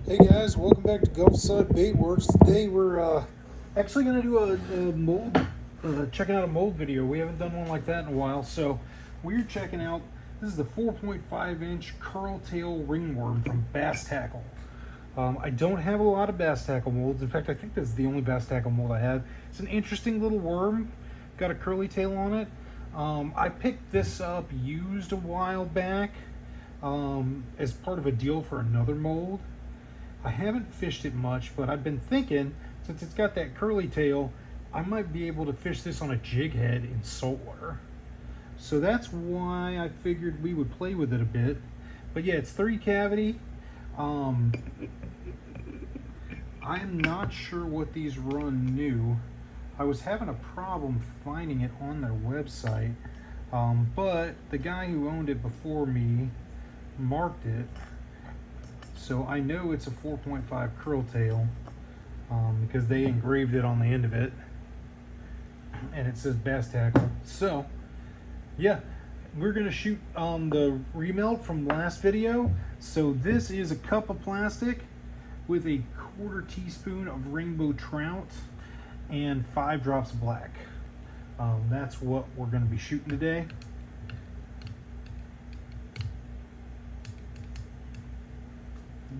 Hey guys, welcome back to Gulfside Baitworks. Today we're actually going to do a mold, checking out a mold video. We haven't done one like that in a while, so we're checking out, this is the 4.5 inch curl tail ringworm from Basstackle. I don't have a lot of Basstackle molds. In fact, I think this is the only Basstackle mold I have. It's an interesting little worm, got a curly tail on it. I picked this up used a while back as part of a deal for another mold. I haven't fished it much, but I've been thinking, since it's got that curly tail, I might be able to fish this on a jig head in saltwater. So that's why I figured we would play with it a bit. But yeah, it's 3 cavity. I'm not sure what these run new. I was having a problem finding it on their website, but the guy who owned it before me marked it. So I know it's a 4.5 curl tail because they engraved it on the end of it, and it says Basstackle. So yeah, we're gonna shoot the remelt from last video. So this is a cup of plastic with a 1/4 teaspoon of rainbow trout and 5 drops of black. That's what we're gonna be shooting today.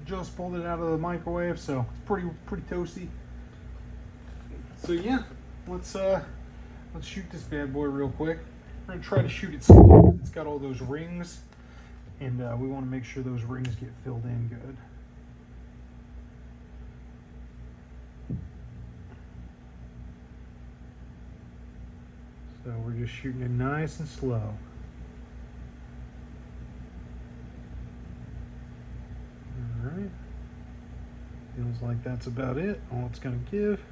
Just pulled it out of the microwave, so it's pretty toasty. So yeah, let's shoot this bad boy real quick. We're gonna try to shoot it slow. It's got all those rings, and we want to make sure those rings get filled in good. So we're just shooting it nice and slow. Alright, feels like that's about it, all it's going to give.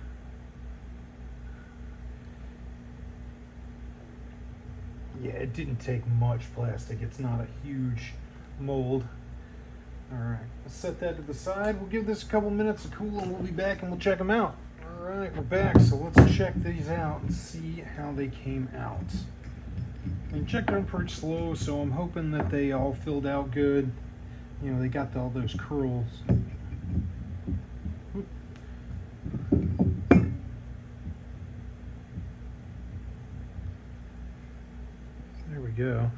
Yeah, it didn't take much plastic, it's not a huge mold. Alright, let's set that to the side. We'll give this a couple minutes to cool and we'll be back and we'll check them out. Alright, we're back, so let's check these out and see how they came out. I checked them pretty slow, so I'm hoping that they all filled out good. You know, they got all those curls. There we go.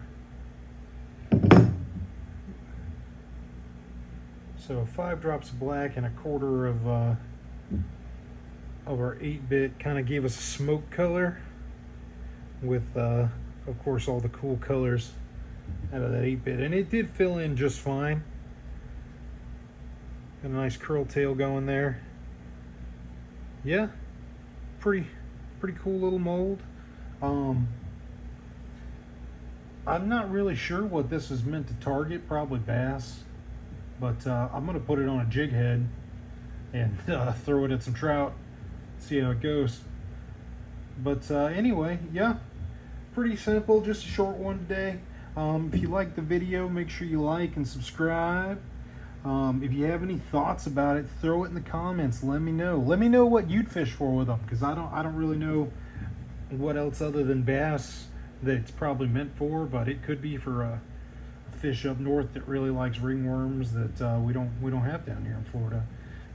So 5 drops of black and a 1/4 of our 8-bit kind of gave us a smoke color with, of course, all the cool colors out of that 8-bit, and it did fill in just fine. Got a nice curl tail going there. Yeah, pretty cool little mold. I'm not really sure what this is meant to target, probably bass, but I'm gonna put it on a jig head and throw it at some trout, see how it goes. But anyway, yeah, pretty simple, just a short one today. If you like the video, make sure you like and subscribe. If you have any thoughts about it, throw it in the comments. Let me know. Let me know what you'd fish for with them, because I don't really know what else other than bass that it's probably meant for, but it could be for a fish up north that really likes ringworms that we don't have down here in Florida.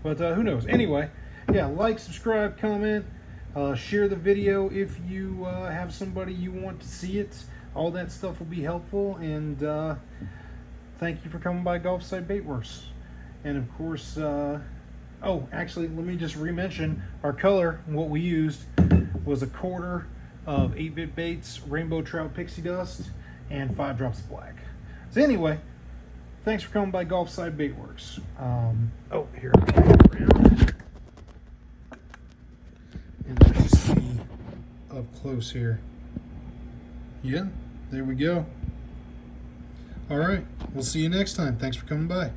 But who knows? Anyway, yeah, like, subscribe, comment, share the video if you have somebody you want to see it. All that stuff will be helpful, and thank you for coming by Gulfside Baitworks. And of course, oh, actually, let me just re-mention our color. What we used was a 1/4 of 8-bit baits, rainbow trout pixie dust, and 5 drops of black. So anyway, thanks for coming by Gulfside Baitworks. Oh, here, I'll turn it around. And let's just see up close here. Yeah, there we go. All right, we'll see you next time. Thanks for coming by.